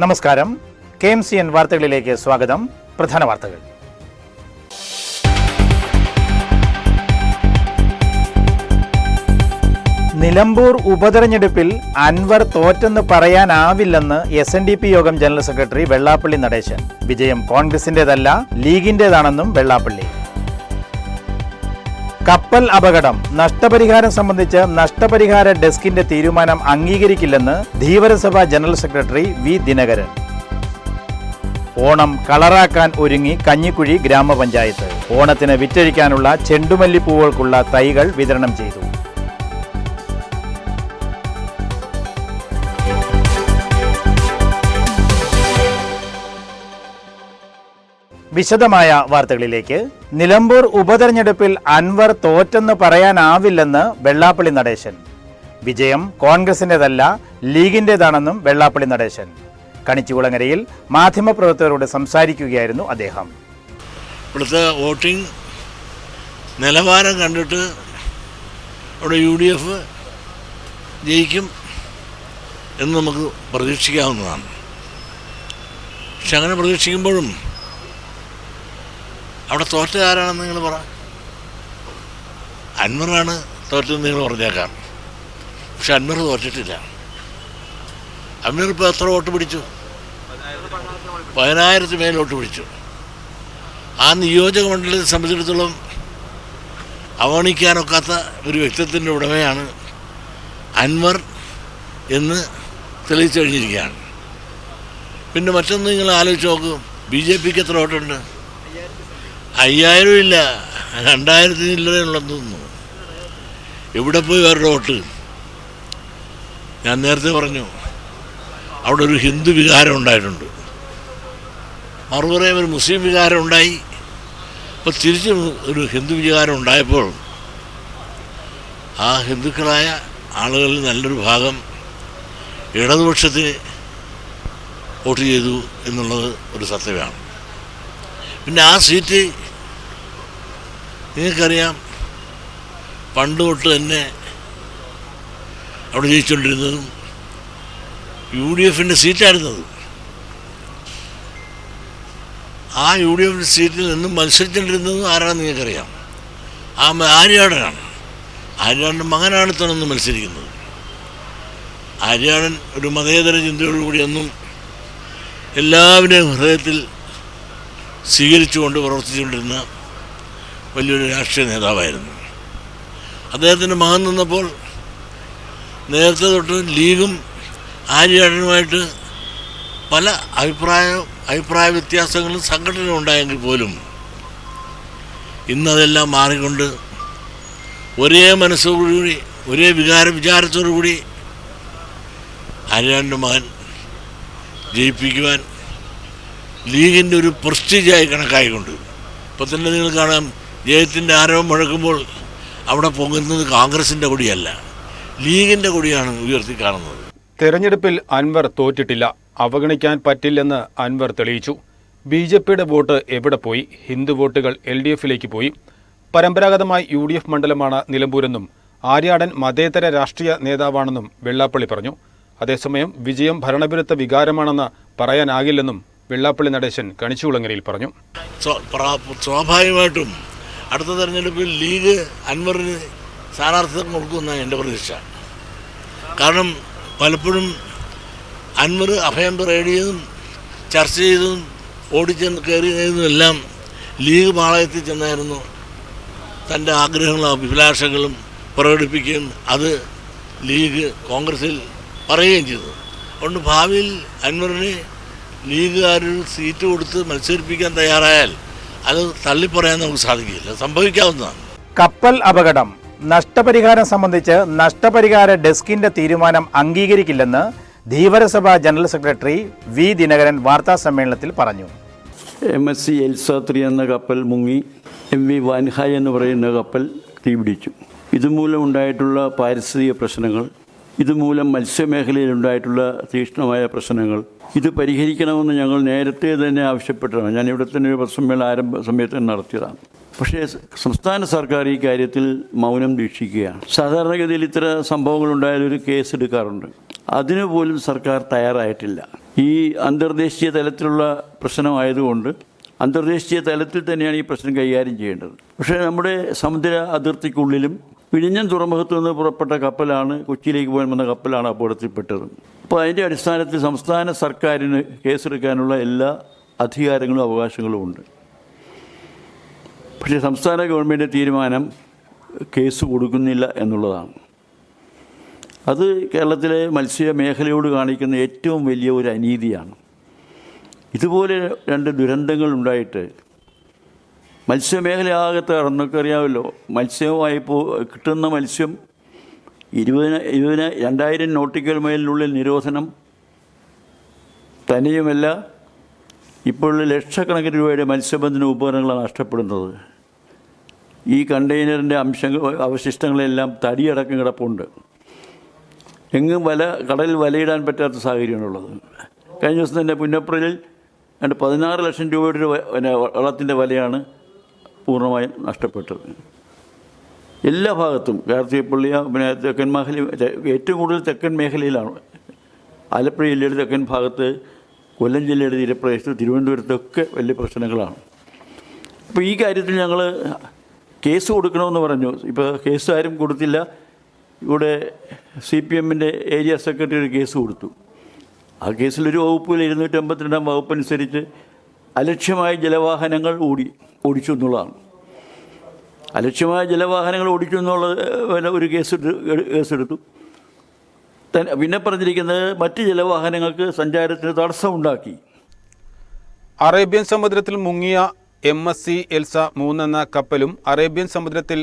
നമസ്കാരം. KMCN വാർത്തകളിലേക്ക് സ്വാഗതം. പ്രധാന വാർത്തകൾ. നിലമ്പൂർ ഉപതെരഞ്ഞെടുപ്പിൽ അൻവർ തോറ്റെന്ന് പറയാനാവില്ലെന്ന് SNDP യോഗം ജനറൽ സെക്രട്ടറി വെള്ളാപ്പള്ളി നടേശൻ. വിജയം കോൺഗ്രസിന്റേതല്ല, ലീഗിന്റേതാണെന്നും വെള്ളാപ്പള്ളി. കപ്പൽ അപകടം നഷ്ടപരിഹാരം സംബന്ധിച്ച് നഷ്ടപരിഹാര ഡെസ്കിന്റെ തീരുമാനം അംഗീകരിക്കില്ലെന്ന് Dheevarasabha general secretary V. Dinakaran. Onam കളറാക്കാൻ ഒരുങ്ങി കഞ്ഞിക്കുഴി ഗ്രാമപഞ്ചായത്ത്. ഓണത്തിന് വിറ്റഴിക്കാനുള്ള ചെണ്ടുമല്ലിപ്പൂവുകൾക്കുള്ള തൈകൾ വിതരണം ചെയ്തു. വിശദമായ വാർത്തകളിലേക്ക്. നിലമ്പൂർ ഉപതെരഞ്ഞെടുപ്പിൽ അൻവർ തോറ്റെന്ന് പറയാനാവില്ലെന്ന് വെള്ളാപ്പള്ളി നടേശൻ. വിജയം കോൺഗ്രസിന്റേതല്ല, ലീഗിന്റേതാണെന്നും വെള്ളാപ്പള്ളി നടേശൻ. കണിച്ചുകുളങ്ങരയിൽ മാധ്യമപ്രവർത്തകരോട് സംസാരിക്കുകയായിരുന്നു അദ്ദേഹം. ഇവിടുത്തെ വോട്ടിംഗ് നിലവാരം കണ്ടിട്ട് അവിടെ UDF ജയിക്കും എന്ന് നമുക്ക് പ്രതീക്ഷിക്കാവുന്നതാണ്. പക്ഷെ അങ്ങനെ പ്രതീക്ഷിക്കുമ്പോഴും അവിടെ തോറ്റതാരാണെന്ന് നിങ്ങൾ പറ. അൻവറാണ് തോറ്റെന്ന് നിങ്ങൾ പറഞ്ഞേക്കാം. പക്ഷെ അൻവർ തോറ്റിട്ടില്ല. അൻവർ ഇപ്പോൾ എത്ര വോട്ട് പിടിച്ചു? 10,000 മേൽ വോട്ട് പിടിച്ചു. ആ നിയോജക മണ്ഡലത്തെ സംബന്ധിച്ചിടത്തോളം അവഗണിക്കാനൊക്കാത്ത ഒരു വ്യക്തിത്വത്തിൻ്റെ ഉടമയാണ് അൻവർ എന്ന് തെളിയിച്ചു കഴിഞ്ഞിരിക്കുകയാണ്. പിന്നെ മറ്റൊന്ന് നിങ്ങൾ ആലോചിച്ച് നോക്കൂ. BJPക്ക് എത്ര വോട്ടുണ്ട്? 5,000 ഇല്ല, 2,000 ഉള്ളതെന്ന് തോന്നുന്നു. ഇവിടെ പോയി വേറെ വോട്ട്. ഞാൻ നേരത്തെ പറഞ്ഞു അവിടെ ഒരു ഹിന്ദു വികാരം ഉണ്ടായിട്ടുണ്ട്, മറുപറയും ഒരു മുസ്ലിം വികാരം ഉണ്ടായി. അപ്പോൾ തിരിച്ച് ഒരു ഹിന്ദു വികാരം ഉണ്ടായപ്പോൾ ആ ഹിന്ദുക്കളായ ആളുകളിൽ നല്ലൊരു ഭാഗം ഇടതുപക്ഷത്തിന് വോട്ട് ചെയ്തു എന്നുള്ളത് ഒരു സത്യമാണ്. പിന്നെ ആ സീറ്റ് നിങ്ങൾക്കറിയാം, പണ്ട് തൊട്ട് തന്നെ അവിടെ ജയിച്ചുകൊണ്ടിരുന്നതും UDFൻ്റെ സീറ്റായിരുന്നത്. ആ UDFൻ്റെ സീറ്റിൽ നിന്നും മത്സരിച്ചുകൊണ്ടിരുന്നതും ആരാണെന്ന് നിങ്ങൾക്കറിയാം. ആര്യാടനാണ്. ആര്യാടൻ്റെ മകനാണ് തന്നെ മത്സരിക്കുന്നത്. ആര്യാടൻ ഒരു മതേതര ചിന്തയോടുകൂടി എന്നും എല്ലാവരുടെയും ഹൃദയത്തിൽ സ്വീകരിച്ചുകൊണ്ട് പ്രവർത്തിച്ചുകൊണ്ടിരുന്ന വലിയൊരു രാഷ്ട്രീയ നേതാവായിരുന്നു. അദ്ദേഹത്തിൻ്റെ മകൻ നിന്നപ്പോൾ നേരത്തെ തൊട്ട് ലീഗും ആര്യാടനുമായിട്ട് പല അഭിപ്രായ വ്യത്യാസങ്ങളും സംഘടന ഉണ്ടായെങ്കിൽ പോലും ഇന്നതെല്ലാം മാറിക്കൊണ്ട് ഒരേ മനസ്സോടുകൂടി ഒരേ വിചാരത്തോടുകൂടി ആര്യാടൻ്റെ മകൻ ജയിപ്പിക്കുവാൻ ലീഗിൻ്റെ ഒരു പ്രസ്റ്റീജായി കണക്കായിക്കൊണ്ട് ഇപ്പോൾ തന്നെ നിങ്ങൾ കാണാം, ജയത്തിൻ്റെ ആരവം മുഴക്കുമ്പോൾ അവിടെ പൊങ്ങുന്നത് കോൺഗ്രസിൻ്റെ കൊടിയല്ല, ലീഗിൻ്റെ കൊടിയാണ് ഉയർത്തി കാണുന്നത്. തെരഞ്ഞെടുപ്പിൽ അൻവർ തോറ്റിട്ടില്ല, അവഗണിക്കാൻ പറ്റില്ലെന്ന് അൻവർ തെളിയിച്ചു. BJPയുടെ വോട്ട് എവിടെ പോയി? ഹിന്ദു വോട്ടുകൾ LDFിലേക്ക് പോയി. പരമ്പരാഗതമായി UDF മണ്ഡലമാണ് നിലമ്പൂരെന്നും ആര്യാടൻ മതേതര രാഷ്ട്രീയ നേതാവാണെന്നും വെള്ളാപ്പള്ളി പറഞ്ഞു. അതേസമയം വിജയം ഭരണവിരുദ്ധ വികാരമാണെന്ന് പറയാനാകില്ലെന്നും വെള്ളാപ്പള്ളി നടേശൻ കണിച്ചുകുളങ്ങരയിൽ പറഞ്ഞു. സ്വാഭാവികമായിട്ടും അടുത്ത തെരഞ്ഞെടുപ്പിൽ ലീഗ് അൻവറിന് സ്ഥാനാർത്ഥിത്വം കൊടുക്കുമെന്നാണ് എൻ്റെ പ്രതീക്ഷ. കാരണം പലപ്പോഴും അൻവർ അഭയം തേടിയതും ചർച്ച ചെയ്തതും ഓടിച്ചെന്ന് കയറിയതും എല്ലാം ലീഗ് പാളയത്തിൽ ചെന്നായിരുന്നു തൻ്റെ ആഗ്രഹങ്ങളും അഭിലാഷങ്ങളും പ്രകടിപ്പിക്കുകയും അത് ലീഗ് കോൺഗ്രസിൽ പറയുകയും ചെയ്തു. അതുകൊണ്ട് ഭാവിയിൽ അൻവറിന് ലീഗുകാരൊരു സീറ്റ് കൊടുത്ത് മത്സരിപ്പിക്കാൻ തയ്യാറായാൽ അത് തള്ളിപ്പറയാൻ നമുക്ക് സാധിക്കില്ല, സംഭവിക്കാവുന്നതാണ്. കപ്പൽ അപകടം നഷ്ടപരിഹാരം സംബന്ധിച്ച് നഷ്ടപരിഹാര ഡെസ്കിന്റെ തീരുമാനം അംഗീകരിക്കില്ലെന്ന് Dheevarasabha general secretary V. Dinakaran വാർത്താ സമ്മേളനത്തിൽ പറഞ്ഞു. MSC എൽസ3 എന്ന കപ്പൽ മുങ്ങി. MV വാൻഹായ് എന്ന് പറയുന്ന കപ്പൽ തീപിടിച്ചു. ഇതുമൂലം ഉണ്ടായിട്ടുള്ള പാരിസ്ഥിതിക പ്രശ്നങ്ങൾ, ഇതുമൂലം മത്സ്യമേഖലയിലുണ്ടായിട്ടുള്ള തീക്ഷ്ണമായ പ്രശ്നങ്ങൾ, ഇത് പരിഹരിക്കണമെന്ന് ഞങ്ങൾ നേരത്തെ തന്നെ ആവശ്യപ്പെട്ടതാണ്. ഞാൻ ഇവിടെ തന്നെ ഒരു പ്രസമ്മേളനം ആരംഭ സമയത്ത് നടത്തിയതാണ്. പക്ഷേ സംസ്ഥാന സർക്കാർ ഈ കാര്യത്തിൽ മൗനം ദീക്ഷിക്കുകയാണ്. സാധാരണഗതിയിൽ ഇത്തരം സംഭവങ്ങളുണ്ടായാൽ ഒരു കേസ് എടുക്കാറുണ്ട്. അതിനുപോലും സർക്കാർ തയ്യാറായിട്ടില്ല. ഈ അന്തർദേശീയ തലത്തിലുള്ള പ്രശ്നമായതുകൊണ്ട് അന്തർദേശീയ തലത്തിൽ തന്നെയാണ് ഈ പ്രശ്നം കൈകാര്യം ചെയ്യേണ്ടത്. പക്ഷേ നമ്മുടെ സമുദ്ര അതിർത്തിക്കുള്ളിലും വിഴിഞ്ഞം തുറമുഖത്തു നിന്ന് പുറപ്പെട്ട കപ്പലാണ്, കൊച്ചിയിലേക്ക് പോകാൻ വന്ന കപ്പലാണ് അപകടത്തിൽപ്പെട്ടത്. അപ്പോൾ അതിൻ്റെ അടിസ്ഥാനത്തിൽ സംസ്ഥാന സർക്കാരിന് കേസെടുക്കാനുള്ള എല്ലാ അധികാരങ്ങളും അവകാശങ്ങളും ഉണ്ട്. പക്ഷേ സംസ്ഥാന ഗവൺമെൻറ് തീരുമാനം കേസ് കൊടുക്കുന്നില്ല എന്നുള്ളതാണ്. അത് കേരളത്തിലെ മത്സ്യ മേഖലയോട് കാണിക്കുന്ന ഏറ്റവും വലിയ ഒരു അനീതിയാണ്. ഇതുപോലെ 2 ദുരന്തങ്ങൾ ഉണ്ടായിട്ട് മത്സ്യമേഖലയാകത്തെ നമുക്കറിയാമല്ലോ, മത്സ്യവുമായി കിട്ടുന്ന മത്സ്യം 2000 നോട്ടിക്കൽ മൈലിനുള്ളിൽ നിരോധനം തന്നെയുമല്ല, ഇപ്പോൾ ലക്ഷക്കണക്കിന് രൂപയുടെ മത്സ്യബന്ധന ഉപകരണങ്ങളാണ് നഷ്ടപ്പെടുന്നത്. ഈ കണ്ടെയ്നറിൻ്റെ അവശിഷ്ടങ്ങളെല്ലാം തടിയടക്കം കിടപ്പുണ്ട്. എങ്ങും കടലിൽ വലയിടാൻ പറ്റാത്ത സാഹചര്യമാണുള്ളത്. കഴിഞ്ഞ ദിവസം തന്നെ പുന്നപ്രയിൽ 16 ലക്ഷം രൂപയുടെ വള്ളത്തിൻ്റെ വലയാണ് പൂർണ്ണമായും നഷ്ടപ്പെട്ടത്. എല്ലാ ഭാഗത്തും കാർത്തികപ്പള്ളി, തെക്കൻ മേഖല, ഏറ്റവും കൂടുതൽ തെക്കൻ മേഖലയിലാണ്. ആലപ്പുഴ ജില്ലയുടെ തെക്കൻ ഭാഗത്ത്, കൊല്ലം ജില്ലയുടെ തീരപ്രദേശത്ത്, തിരുവനന്തപുരത്തൊക്കെ വലിയ പ്രശ്നങ്ങളാണ്. അപ്പോൾ ഈ കാര്യത്തിൽ ഞങ്ങൾ കേസ് കൊടുക്കണമെന്ന് പറഞ്ഞു. ഇപ്പോൾ കേസ് ആരും കൊടുത്തില്ല. ഇവിടെ CPMൻ്റെ ഏരിയ സെക്രട്ടറി ഒരു കേസ് കൊടുത്തു. ആ കേസിലൊരു വകുപ്പിൽ 252 വകുപ്പ് അനുസരിച്ച് അലക്ഷ്യമായ ജലവാഹനങ്ങൾ ഓടിച്ചു എന്നുള്ളതാണ്. അലക്ഷ്യമായ ജലവാഹനങ്ങൾ ഓടിച്ചു എന്നുള്ള ഒരു കേസെടുത്തു. പിന്നെ പറഞ്ഞിരിക്കുന്നത് മറ്റ് ജലവാഹനങ്ങൾക്ക് സഞ്ചാരത്തിന് തടസ്സമുണ്ടാക്കി. അറേബ്യൻ സമുദ്രത്തിൽ മുങ്ങിയ MSC എൽസ 3 എന്ന കപ്പലും അറേബ്യൻ സമുദ്രത്തിൽ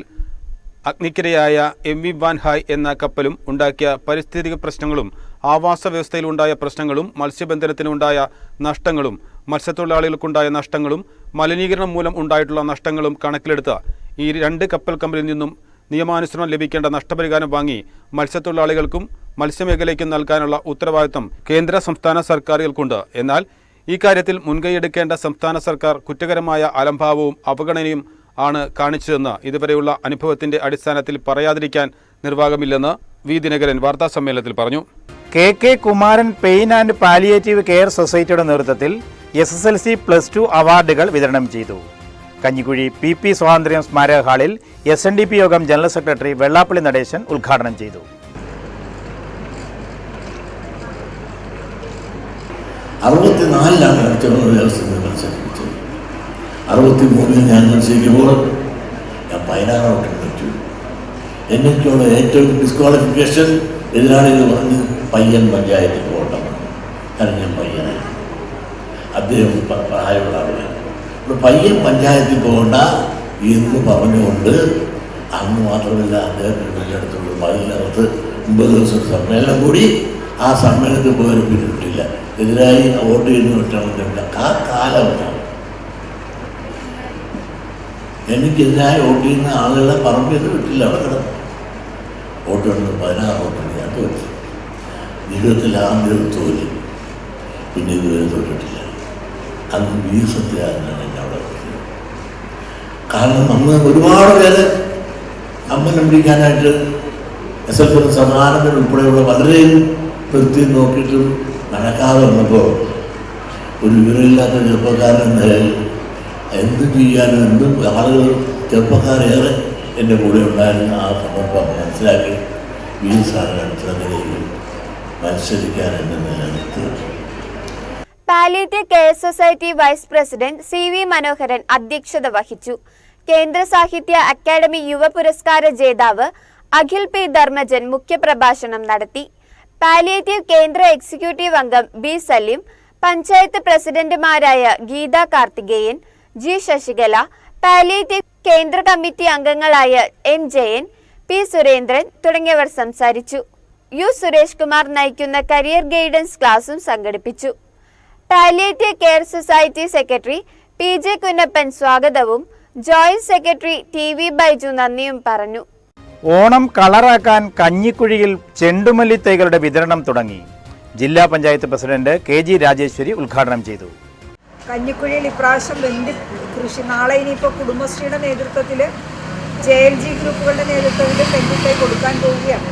അഗ്നിക്കിരയായ MV വാൻഹായ് എന്ന കപ്പലും ഉണ്ടാക്കിയ പരിസ്ഥിതിക പ്രശ്നങ്ങളും ആവാസ വ്യവസ്ഥയിലുണ്ടായ പ്രശ്നങ്ങളും മത്സ്യബന്ധനത്തിനുണ്ടായ നഷ്ടങ്ങളും മത്സ്യത്തൊഴിലാളികൾക്കുണ്ടായ നഷ്ടങ്ങളും മലിനീകരണം മൂലം ഉണ്ടായിട്ടുള്ള നഷ്ടങ്ങളും കണക്കിലെടുത്ത് ഈ 2 കപ്പൽ കമ്പനിയിൽ നിന്നും നിയമാനുസരണം ലഭിക്കേണ്ട നഷ്ടപരിഹാരം വാങ്ങി മത്സ്യത്തൊഴിലാളികൾക്കും മത്സ്യമേഖലയ്ക്കും നൽകാനുള്ള ഉത്തരവാദിത്തം കേന്ദ്ര സംസ്ഥാന സർക്കാരുകൾക്കുണ്ട്. എന്നാൽ ഈ കാര്യത്തിൽ മുൻകൈയെടുക്കേണ്ട സംസ്ഥാന സർക്കാർ കുറ്റകരമായ അലംഭാവവും അവഗണനയും ആണ് കാണിച്ചതെന്ന് ഇതുവരെയുള്ള അനുഭവത്തിന്റെ അടിസ്ഥാനത്തിൽ പറയാതിരിക്കാൻ നിർവാഹമില്ലെന്ന് വി ദിനകരൻ വാർത്താസമ്മേളനത്തിൽ പറഞ്ഞു. KK Kumaran pain and palliative care സൊസൈറ്റിയുടെ നേതൃത്വത്തിൽ SSLC+2 അവാർഡുകൾ വിതരണം ചെയ്തു. കഞ്ഞിക്കുഴി PP സ്വാതന്ത്ര്യം സ്മാരക ഹാളിൽ SNDP യോഗം ജനറൽ സെക്രട്ടറി വെള്ളാപ്പള്ളി നടേശൻ ഉദ്ഘാടനം ചെയ്തു. 64 മത്സരിച്ചത്. 63 ഞാൻ മത്സരിക്കുമ്പോൾ ഞാൻ 16 ഔട്ടിന് പറ്റു. എനിക്കുള്ള ഏറ്റവും ഡിസ്ക്വാളിഫിക്കേഷൻ എതിരാളികൾ പറഞ്ഞ് പയ്യൻ പഞ്ചായത്തിൽ പോകണമെന്ന്. കാരണം ഞാൻ പയ്യനായി, അദ്ദേഹം പ്രായമുള്ള ആളുകൾ. ഇവിടെ പയ്യൻ പഞ്ചായത്തിൽ പോകണ്ട എന്ന് പറഞ്ഞുകൊണ്ട് അന്ന് മാത്രമല്ല അദ്ദേഹത്തിന് വലിയടുത്തുള്ള മതിലിനകത്ത് 9 ദിവസം സമ്മേളനം കൂടി. ആ സമ്മേളനത്തിൽ പോലും പിന്നിട്ടില്ല. എതിരായി വോട്ട് ചെയ്യുന്ന വിട്ടാൽ ആ കാലമാണ്. എനിക്കെതിരായി വോട്ട് ചെയ്യുന്ന ആളുകളെ പറമ്പിൽ വിട്ടില്ല, അവിടെ കിടന്നു. വോട്ട് കിടന്ന് 16 വോട്ടാണ് ഞാൻ തോറ്റു. ജീവിതത്തിൽ ആദ്യം തോന്നി, പിന്നെ ഇതുവരെ തോറ്റിട്ടില്ല. അന്ന് വീസത്തിലാണ് എന്നെ അവിടെ പറ്റിയത്. കാരണം നമ്മൾ ഒരുപാട് പേര് അമ്പലം പിടിക്കാനായിട്ട് SLC സമാധാനത്തിൽ ഉൾപ്പെടെയുള്ള വളരെയും വൃത്തി നോക്കിയിട്ടും നടക്കാതെ വന്നപ്പോൾ ഒരു വിവരമില്ലാത്ത ചെറുപ്പക്കാരൻ എന്ന നിലയിൽ എന്ത് ചെയ്യാനും എന്തും ആളുകൾ ചെറുപ്പക്കാരേറെ എൻ്റെ കൂടെ ഉണ്ടായിരുന്ന ആ സന്ദർഭം മനസ്സിലാക്കി ഈ സാധനത്തിലേക്ക് മത്സരിക്കാൻ എന്നെ നിലനിർത്തി. Palliative care society vice president CV Manoharan അധ്യക്ഷത വഹിച്ചു. കേന്ദ്ര സാഹിത്യ അക്കാദമി യുവ പുരസ്കാര ജേതാവ് അഖിൽ P ധർമ്മജൻ മുഖ്യപ്രഭാഷണം നടത്തി. പാലിയേറ്റീവ് കേന്ദ്ര എക്സിക്യൂട്ടീവ് അംഗം B സലീം, പഞ്ചായത്ത് പ്രസിഡന്റുമാരായ ഗീത കാർത്തികേയൻ, G ശശികല, പാലിയേറ്റീവ് കേന്ദ്ര കമ്മിറ്റി അംഗങ്ങളായ M ജയൻ, P സുരേന്ദ്രൻ തുടങ്ങിയവർ സംസാരിച്ചു. U സുരേഷ് കുമാർ നയിക്കുന്ന കരിയർ ഗൈഡൻസ് ക്ലാസും സംഘടിപ്പിച്ചു. Palliative care society secretary PJ കുന്നപ്പൻ സ്വാഗതവും ജോയിന്റ് സെക്രട്ടറി TV ബൈജു നന്ദിയും പറഞ്ഞു. ഓണം കളറാക്കാൻ കഞ്ഞിക്കുഴിയിൽ ചെണ്ടുമല്ലി തൈകളുടെ വിതരണം തുടങ്ങി. ജില്ലാ പഞ്ചായത്ത് പ്രസിഡന്റ് KG രാജേശ്വരി ഉദ്ഘാടനം ചെയ്തു. കഞ്ഞിക്കുഴിയിൽ ഇപ്രാവശ്യം വെന്തി കൃഷി, നാളെ ഇനിയിപ്പോൾ കുടുംബശ്രീയുടെ നേതൃത്വത്തിൽ JLG ഗ്രൂപ്പുകളുടെ നേതൃത്വത്തിൽ തെങ്ങുതൈ കൊടുക്കാൻ പോവുകയാണ്.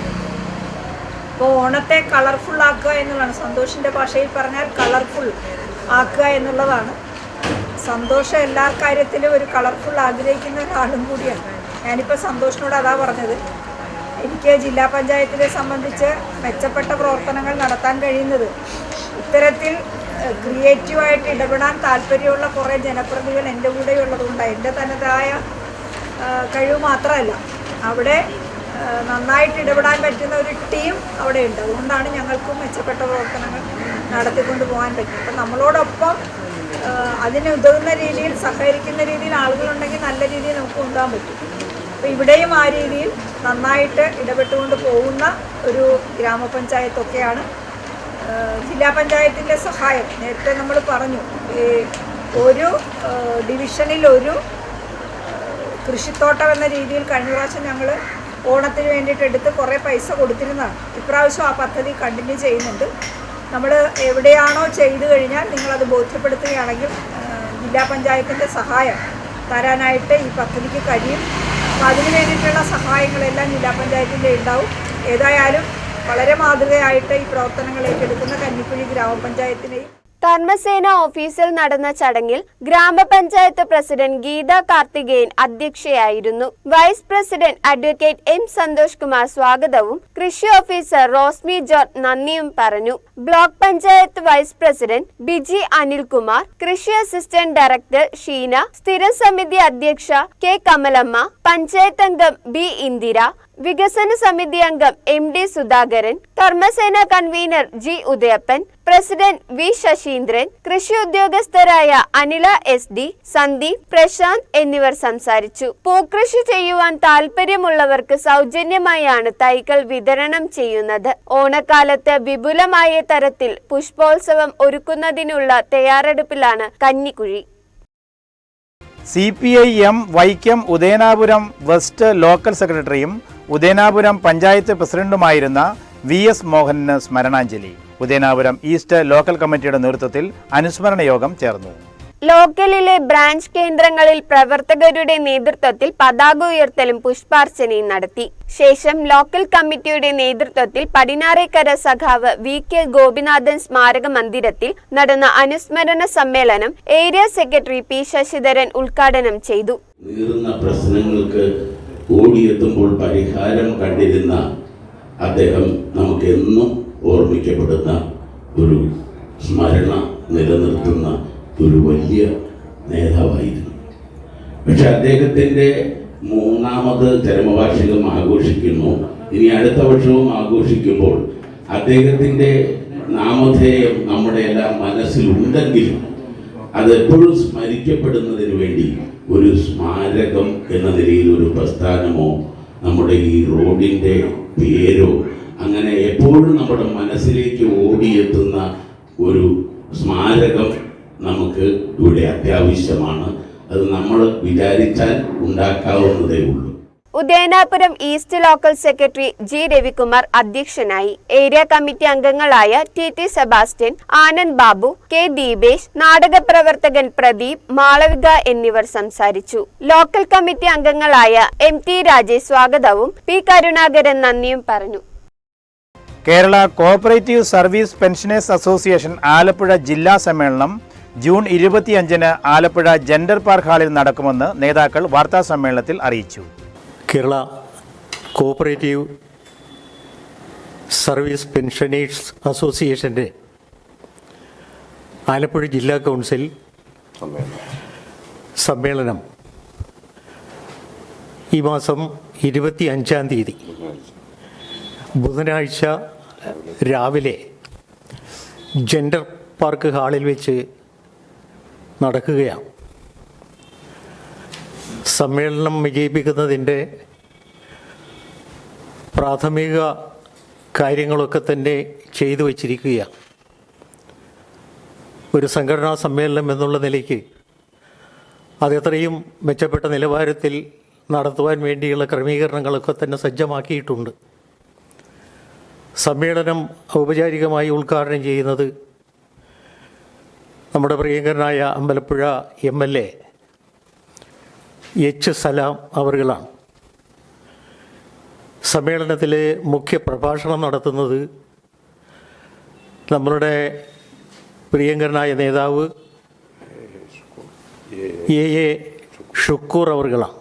അപ്പോൾ ഓണത്തെ കളർഫുൾ ആക്കുക എന്നുള്ളതാണ്, സന്തോഷിൻ്റെ ഭാഷയിൽ പറഞ്ഞാൽ കളർഫുൾ ആക്കുക എന്നുള്ളതാണ്. സന്തോഷം എല്ലാ കാര്യത്തിലും ഒരു കളർഫുൾ ആഗ്രഹിക്കുന്ന ഒരാളും കൂടിയാണ്. ഞാനിപ്പോൾ സന്തോഷിനോട് അതാ പറഞ്ഞത്, എനിക്ക് ജില്ലാ പഞ്ചായത്തിനെ സംബന്ധിച്ച് മെച്ചപ്പെട്ട പ്രവർത്തനങ്ങൾ നടത്താൻ കഴിയുന്നത് ഇത്തരത്തിൽ ക്രിയേറ്റീവായിട്ട് ഇടപെടാൻ താല്പര്യമുള്ള കുറേ ജനപ്രതിനിധികൾ എൻ്റെ കൂടെ ഉള്ളതുകൊണ്ട് എൻ്റെ തനതായ കഴിവ് മാത്രമല്ല, അവിടെ നന്നായിട്ട് ഇടപെടാൻ പറ്റുന്ന ഒരു ടീം അവിടെ ഉണ്ട്. അതുകൊണ്ടാണ് ഞങ്ങൾക്കും മെച്ചപ്പെട്ട പ്രവർത്തനങ്ങൾ നടത്തിക്കൊണ്ട് പോകാൻ പറ്റും. അപ്പം നമ്മളോടൊപ്പം അതിന് ഉതകുന്ന രീതിയിൽ സഹകരിക്കുന്ന രീതിയിൽ ആളുകളുണ്ടെങ്കിൽ നല്ല രീതിയിൽ നമുക്ക് കൊണ്ടുപോകാൻ പറ്റും. അപ്പോൾ ഇവിടെയും ആ രീതിയിൽ നന്നായിട്ട് ഇടപെട്ടുകൊണ്ട് പോകുന്ന ഒരു ഗ്രാമപഞ്ചായത്തൊക്കെയാണ്. ജില്ലാ പഞ്ചായത്തിൻ്റെ സഹായം നേരത്തെ നമ്മൾ പറഞ്ഞു, ഒരു ഡിവിഷനിൽ ഒരു കൃഷിത്തോട്ടം എന്ന രീതിയിൽ കഴിഞ്ഞ പ്രാവശ്യം ഞങ്ങൾ ഓണത്തിന് വേണ്ടിയിട്ട് എടുത്ത് കുറേ പൈസ കൊടുത്തിരുന്നതാണ്. ഇപ്രാവശ്യം ആ പദ്ധതി കണ്ടിന്യൂ ചെയ്യുന്നുണ്ട്. നമ്മൾ എവിടെയാണോ ചെയ്തു കഴിഞ്ഞാൽ നിങ്ങളത് ബോധ്യപ്പെടുത്തുകയാണെങ്കിൽ ജില്ലാ പഞ്ചായത്തിൻ്റെ സഹായം തരാനായിട്ട് ഈ പദ്ധതിക്ക് കഴിയും. അപ്പോൾ അതിന് വേണ്ടിയിട്ടുള്ള സഹായങ്ങളെല്ലാം ജില്ലാ പഞ്ചായത്തിൻ്റെ ഉണ്ടാവും. ഏതായാലും വളരെ മാതൃകയായിട്ട് ഈ പ്രവർത്തനങ്ങൾ ഏറ്റെടുക്കുന്ന കഞ്ഞിക്കുഴി ഗ്രാമപഞ്ചായത്തിനെയും. കർമ്മസേന ഓഫീസിൽ നടന്ന ചടങ്ങിൽ ഗ്രാമപഞ്ചായത്ത് പ്രസിഡന്റ് ഗീത കാർത്തികേയൻ അധ്യക്ഷയായിരുന്നു. Vice president advocate M Santhosh Kumar സ്വാഗതവും കൃഷി ഓഫീസർ റോസ്മി ജോർജ് നന്ദിയും പറഞ്ഞു. Block panchayat vice president Biji Anilkumar, കൃഷി അസിസ്റ്റന്റ് ഡയറക്ടർ ഷീന, സ്ഥിരം സമിതി അധ്യക്ഷ കെ കമലമ്മ, പഞ്ചായത്ത് അംഗം ബി ഇന്ദിര, വികസന സമിതി അംഗം എം ഡി സുധാകരൻ, കർമ്മസേന convener G Udayappan, president V Sasheendran, കൃഷി ഉദ്യോഗസ്ഥരായ അനില എസ് ഡി, സന്ദീപ്, പ്രശാന്ത് എന്നിവർ സംസാരിച്ചു. പൂക്കൃഷി ചെയ്യുവാൻ താല്പര്യമുള്ളവർക്ക് സൗജന്യമായാണ് തൈകൾ വിതരണം ചെയ്യുന്നത്. ഓണക്കാലത്ത് വിപുലമായ തരത്തിൽ പുഷ്പോത്സവം ഒരുക്കുന്നതിനുള്ള തയ്യാറെടുപ്പിലാണ് Kanjikuzhi. CPI-M Vaikom Udayanapuram west local സെക്രട്ടറിയും ഉദയനാപുരം പഞ്ചായത്ത് പ്രസിഡന്റുമായിരുന്ന VS മോഹനന് സ്മരണാഞ്ജലി. ഉദയനാപുരം ഈസ്റ്റ് ലോക്കൽ കമ്മിറ്റിയുടെ നേതൃത്വത്തിൽ അനുസ്മരണ യോഗം ചേർന്നു. ലോക്കലിലെ ബ്രാഞ്ച് കേന്ദ്രങ്ങളിൽ പ്രവർത്തകരുടെ നേതൃത്വത്തിൽ പതാക ഉയർത്തലും പുഷ്പാർച്ചനയും നടത്തി. ശേഷം ലോക്കൽ കമ്മിറ്റിയുടെ നേതൃത്വത്തിൽ പടിഞ്ഞാറേക്കര സഖാവ് VK ഗോപിനാഥൻ സ്മാരക മന്ദിരത്തിൽ നടന്ന അനുസ്മരണ സമ്മേളനം ഏരിയ സെക്രട്ടറി P ശശിധരൻ ഉദ്ഘാടനം ചെയ്തു. പ്രശ്നങ്ങൾക്ക് ഓടിയെത്തുമ്പോൾ പരിഹാരം കണ്ടിരുന്ന അദ്ദേഹം നമുക്ക് എന്നും ഓർമ്മിക്കപ്പെടുന്ന ഒരു സ്മരണ നിലനിർത്തുന്ന ഒരു വലിയ നേതാവായിരുന്നു. പക്ഷെ അദ്ദേഹത്തിൻ്റെ 3ാമത് ചരമവാർഷികം ആഘോഷിക്കുന്നു. ഇനി അടുത്ത വർഷവും ആഘോഷിക്കുമ്പോൾ അദ്ദേഹത്തിൻ്റെ നാമധേയം നമ്മുടെ എല്ലാം മനസ്സിലുണ്ടെങ്കിലും അതെപ്പോഴും സ്മരിക്കപ്പെടുന്നതിന് വേണ്ടി ഒരു സ്മാരകം എന്ന നിലയിൽ ഒരു പ്രസ്ഥാനമോ നമ്മുടെ ഈ റോഡിൻ്റെ പേരോ അങ്ങനെ എപ്പോഴും നമ്മുടെ മനസ്സിലേക്ക് ഓടിയെത്തുന്ന ഒരു സ്മാരകം നമുക്ക് ഇവിടെ അത്യാവശ്യമാണ്. അത് നമ്മൾ വിചാരിച്ചാൽ ഉണ്ടാക്കാവുന്നതേ ഉള്ളൂ. Udayanapuram east local secretary G Ravikumar അധ്യക്ഷനായി. ഏരിയ കമ്മിറ്റി അംഗങ്ങളായ TT Sebastian, Anand Babu, K Deepesh, നാടക പ്രവർത്തകൻ പ്രദീപ്, മാളവിക എന്നിവർ സംസാരിച്ചു. ലോക്കൽ കമ്മിറ്റി അംഗങ്ങളായ MT രാജേഷ് സ്വാഗതവും P കരുണാകരൻ നന്ദിയും പറഞ്ഞു. Kerala cooperative service pensioners association Alappuzha ജില്ലാ സമ്മേളനം ജൂൺ 25-ന് ആലപ്പുഴ ജെൻഡർ പാർക്ക് ഹാളിൽ നടക്കുമെന്ന് നേതാക്കൾ വാർത്താ സമ്മേളനത്തിൽ അറിയിച്ചു. കേരള കോഓപ്പറേറ്റീവ് സർവീസ് പെൻഷനേഴ്സ് അസോസിയേഷൻ്റെ ആലപ്പുഴ ജില്ലാ കൗൺസിൽ സമ്മേളനം ഈ മാസം 25-ാം തീയതി ബുധനാഴ്ച രാവിലെ ജെൻഡർ പാർക്ക് ഹാളിൽ വെച്ച് നടക്കുകയാണ്. സമ്മേളനം വിജയിപ്പിക്കുന്നതിൻ്റെ പ്രാഥമിക കാര്യങ്ങളൊക്കെ തന്നെ ചെയ്തു വച്ചിരിക്കുകയാണ്. ഒരു സംഘടനാ സമ്മേളനം എന്നുള്ള നിലയ്ക്ക് അതെത്രയും മെച്ചപ്പെട്ട നിലവാരത്തിൽ നടത്തുവാൻ വേണ്ടിയുള്ള ക്രമീകരണങ്ങളൊക്കെ തന്നെ സജ്ജമാക്കിയിട്ടുണ്ട്. സമ്മേളനം ഔപചാരികമായി ഉദ്ഘാടനം ചെയ്യുന്നത് നമ്മുടെ പ്രിയങ്കരനായ അമ്പലപ്പുഴ MLA H സലാം അവറുകളാണ്. സമ്മേളനത്തിൽ മുഖ്യ പ്രഭാഷണം നടത്തുന്നത് നമ്മളുടെ പ്രിയങ്കരനായ നേതാവ് എ ഷുക്കൂർ അവർകളാണ്.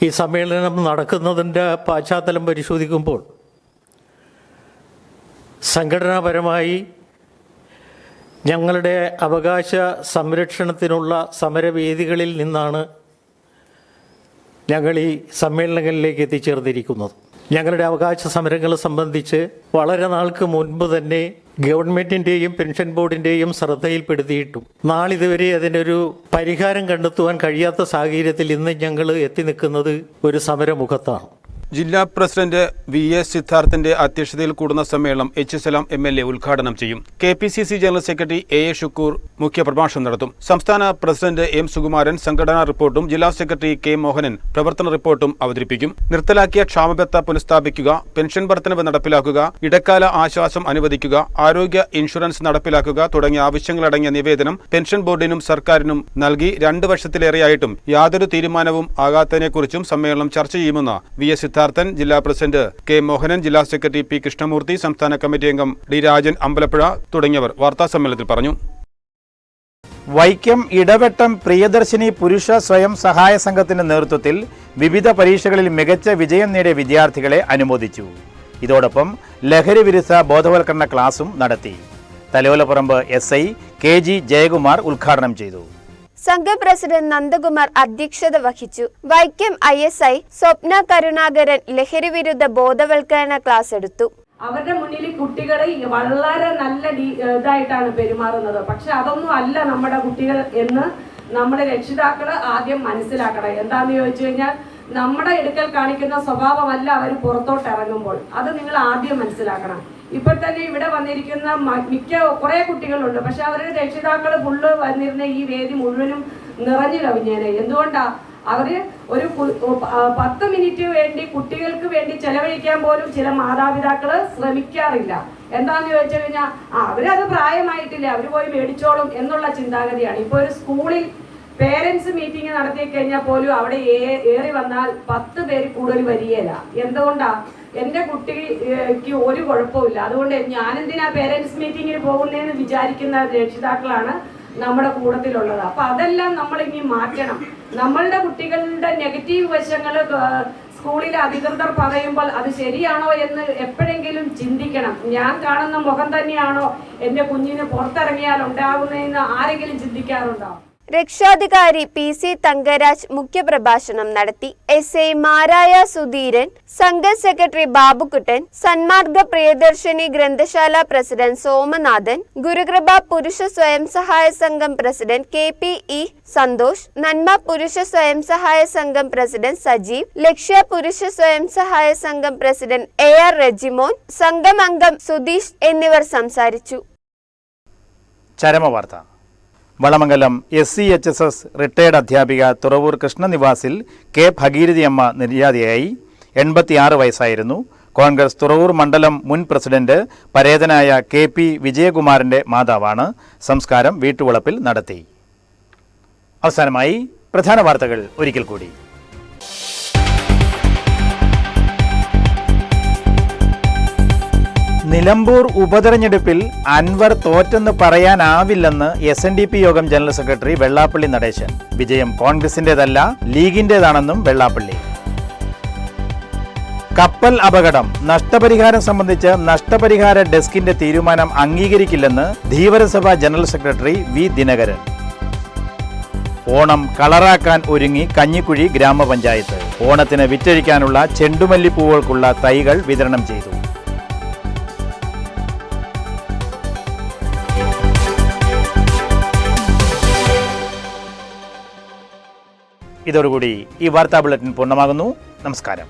ഈ സമ്മേളനം നടക്കുന്നതിൻ്റെ പശ്ചാത്തലം പരിശോധിക്കുമ്പോൾ സംഘടനാപരമായി ഞങ്ങളുടെ അവകാശ സംരക്ഷണത്തിനുള്ള സമരവേദികളിൽ നിന്നാണ് ഞങ്ങൾ ഈ സമ്മേളനങ്ങളിലേക്ക് എത്തിച്ചേർന്നിരിക്കുന്നത്. ഞങ്ങളുടെ അവകാശ സമരങ്ങളെ സംബന്ധിച്ച് വളരെ നാൾക്ക് മുൻപ് തന്നെ ഗവൺമെൻറ്റിൻ്റെയും പെൻഷൻ ബോർഡിൻ്റെയും ശ്രദ്ധയിൽപ്പെടുത്തിയിട്ടും നാളിതുവരെ അതിനൊരു പരിഹാരം കണ്ടെത്തുവാൻ കഴിയാത്ത സാഹചര്യത്തിൽ ഇന്ന് ഞങ്ങൾ എത്തി നിൽക്കുന്നത് ഒരു സമരമുഖത്താണ്. ജില്ലാ പ്രസിഡന്റ് VA സിദ്ധാർത്ഥിന്റെ അധ്യക്ഷതയിൽ കൂടുന്ന സമ്മേളനം സലാം MLA ഉദ്ഘാടനം ചെയ്യും. KPCC general secretary A Shukoor മുഖ്യപ്രഭാഷണം നടത്തും. സംസ്ഥാന പ്രസിഡന്റ് M സുകുമാരൻ സംഘടനാ റിപ്പോർട്ടും ജില്ലാ സെക്രട്ടറി K മോഹനൻ പ്രവർത്തന റിപ്പോർട്ടും അവതരിപ്പിക്കും. നിർത്തലാക്കിയ ക്ഷാമബത്ത പുനഃസ്ഥാപിക്കുക, പെൻഷൻ വർധനവ് നടപ്പിലാക്കുക, ഇടക്കാല ആശ്വാസം അനുവദിക്കുക, ആരോഗ്യ ഇൻഷുറൻസ് നടപ്പിലാക്കുക തുടങ്ങിയ ആവശ്യങ്ങളടങ്ങിയ നിവേദനം പെൻഷൻ ബോർഡിനും സർക്കാരിനും നൽകി 2 വർഷത്തിലേറെയായിട്ടും യാതൊരു തീരുമാനവും ആകാത്തതിനെക്കുറിച്ചും സമ്മേളനം ചർച്ച ചെയ്യുമെന്ന് VA സിദ്ധാർത്ഥൻ, ജില്ലാ പ്രസിഡന്റ് K മോഹനൻ, ജില്ലാ സെക്രട്ടറി P കൃഷ്ണമൂർത്തി, സംസ്ഥാന കമ്മിറ്റി അംഗം D രാജൻ അമ്പലപ്പുഴ തുടങ്ങിയവർ വാർത്താസമ്മേളനത്തിൽ പറഞ്ഞു. വൈക്കം ഇടവട്ടം പ്രിയദർശിനി പുരുഷ സ്വയം സഹായ സംഘത്തിന്റെ നേതൃത്വത്തിൽ വിവിധ പരീക്ഷകളിൽ മികച്ച വിജയം നേടിയ വിദ്യാർത്ഥികളെ അനുമോദിച്ചു. ഇതോടൊപ്പം ലഹരി വിരുദ്ധ ബോധവൽക്കരണ ക്ലാസും നടത്തി. തലയോലപ്പറമ്പ് SI KG ജയകുമാർ ഉദ്ഘാടനം ചെയ്തു. സംഘം പ്രസിഡന്റ് നന്ദകുമാർ അധ്യക്ഷത വഹിച്ചു. വൈക്കം ISI സ്വപ്ന കരുണാകരൻ ലഹരി വിരുദ്ധ ബോധവൽക്കരണ ക്ലാസ് എടുത്തു. അവരുടെ മുന്നിൽ കുട്ടികൾ വളരെ നല്ല ഇതായിട്ടാണ് പെരുമാറുന്നത്. പക്ഷെ അതൊന്നും അല്ല നമ്മുടെ കുട്ടികൾ എന്ന് നമ്മുടെ രക്ഷിതാക്കള് ആദ്യം മനസ്സിലാക്കണം. എന്താന്ന് ചോദിച്ചു കഴിഞ്ഞാൽ നമ്മുടെ എടുക്കൽ കാണിക്കുന്ന സ്വഭാവമല്ല അവർ പുറത്തോട്ട് ഇറങ്ങുമ്പോൾ. അത് നിങ്ങൾ ആദ്യം മനസ്സിലാക്കണം. ഇപ്പോൾ തന്നെ ഇവിടെ വന്നിരിക്കുന്ന കുറെ കുട്ടികളുണ്ട്. പക്ഷെ അവരുടെ രക്ഷിതാക്കൾ ഫുള്ള് വന്നിരുന്ന ഈ വേദി മുഴുവനും നിറഞ്ഞു കവിഞ്ഞേനെ. എന്തുകൊണ്ടാ? അവര് ഒരു 10 മിനിറ്റ് വേണ്ടി കുട്ടികൾക്ക് വേണ്ടി ചെലവഴിക്കാൻ പോലും ചില മാതാപിതാക്കള് ശ്രമിക്കാറില്ല. എന്താന്ന് ചോദിച്ചു കഴിഞ്ഞാൽ അവരത് പ്രായമായിട്ടില്ല, അവര് പോയി മേടിച്ചോളും എന്നുള്ള ചിന്താഗതിയാണ്. ഇപ്പൊ ഒരു സ്കൂളിൽ പേരൻസ് മീറ്റിംഗ് നടത്തി കഴിഞ്ഞാൽ പോലും അവിടെ ഏറി വന്നാൽ 10 പേര് കൂടുതൽ വരികയില്ല. എന്തുകൊണ്ടാ? എൻ്റെ കുട്ടിക്ക് ഒരു കുഴപ്പമില്ല, അതുകൊണ്ട് ഞാനെന്തിനാ പേരൻസ് മീറ്റിങ്ങിന് പോകുന്നതെന്ന് വിചാരിക്കുന്ന രക്ഷിതാക്കളാണ് നമ്മുടെ കൂട്ടത്തിലുള്ളത്. അപ്പൊ അതെല്ലാം നമ്മൾ ഇനി മാറ്റണം. നമ്മളുടെ കുട്ടികളുടെ നെഗറ്റീവ് വശങ്ങൾ സ്കൂളിലെ അധികൃതർ പറയുമ്പോൾ അത് ശരിയാണോ എന്ന് എപ്പോഴെങ്കിലും ചിന്തിക്കണം. ഞാൻ കാണുന്ന മുഖം തന്നെയാണോ എൻ്റെ കുഞ്ഞിന് പുറത്തിറങ്ങിയാൽ ഉണ്ടാകുന്നതെന്ന് ആരെങ്കിലും ചിന്തിക്കാറുണ്ടോ? രക്ഷാധികാരി PC തങ്കരാജ് മുഖ്യപ്രഭാഷണം നടത്തി. SI മാരായ സുധീരൻ, സംഘം സെക്രട്ടറി ബാബുക്കുട്ടൻ, സന്മാർഗ പ്രിയദർശിനി ഗ്രന്ഥശാല പ്രസിഡന്റ് സോമനാഥൻ, ഗുരുകൃപ പുരുഷ സ്വയം സഹായ സംഘം പ്രസിഡന്റ് KPE സന്തോഷ്, നന്മ പുരുഷ സ്വയം സഹായ സംഘം പ്രസിഡന്റ് സജീവ്, ലക്ഷ്യ പുരുഷ സ്വയം സഹായ സംഘം പ്രസിഡന്റ് AR റെജിമോൻ, സംഘം അംഗം സുധീഷ് എന്നിവർ സംസാരിച്ചു. ചരമവാർത്ത. വളമംഗലം SCHSS റിട്ടയർഡ് അധ്യാപിക തുറവൂർ കൃഷ്ണനിവാസിൽ K ഭഗീരഥിയമ്മ നിര്യാതയായി. 86 വയസ്സായിരുന്നു. കോൺഗ്രസ് തുറവൂർ മണ്ഡലം മുൻ പ്രസിഡന്റ് പരേതനായ KP വിജയകുമാറിന്റെ മാതാവാണ്. സംസ്കാരം വീട്ടുവളപ്പിൽ നടത്തി. അവസാനമായി പ്രധാന വാർത്തകൾ ഒരിക്കൽ കൂടി. നിലമ്പൂർ ഉപതെരഞ്ഞെടുപ്പിൽ അൻവർ തോറ്റെന്ന് പറയാനാവില്ലെന്ന് SNDP യോഗം ജനറൽ സെക്രട്ടറി വെള്ളാപ്പള്ളി നടേശൻ. വിജയം കോൺഗ്രസിന്റേതല്ല, ലീഗിന്റേതാണെന്നും വെള്ളാപ്പള്ളി. കപ്പൽ അപകടം നഷ്ടപരിഹാരം സംബന്ധിച്ച് നഷ്ടപരിഹാര ഡെസ്കിന്റെ തീരുമാനം അംഗീകരിക്കില്ലെന്ന് Dheevarasabha general secretary V Dinakaran. Onam കളറാക്കാൻ ഒരുങ്ങി കഞ്ഞിക്കുഴി ഗ്രാമപഞ്ചായത്ത്. ഓണത്തിന് വിറ്റഴിക്കാനുള്ള ചെണ്ടുമല്ലിപ്പൂവുകൾക്കുള്ള തൈകൾ വിതരണം ചെയ്തു. ഇതോടുകൂടി ഈ വാർത്താ ബുള്ളറ്റിൻ പൂർണ്ണമാകുന്നു. നമസ്കാരം.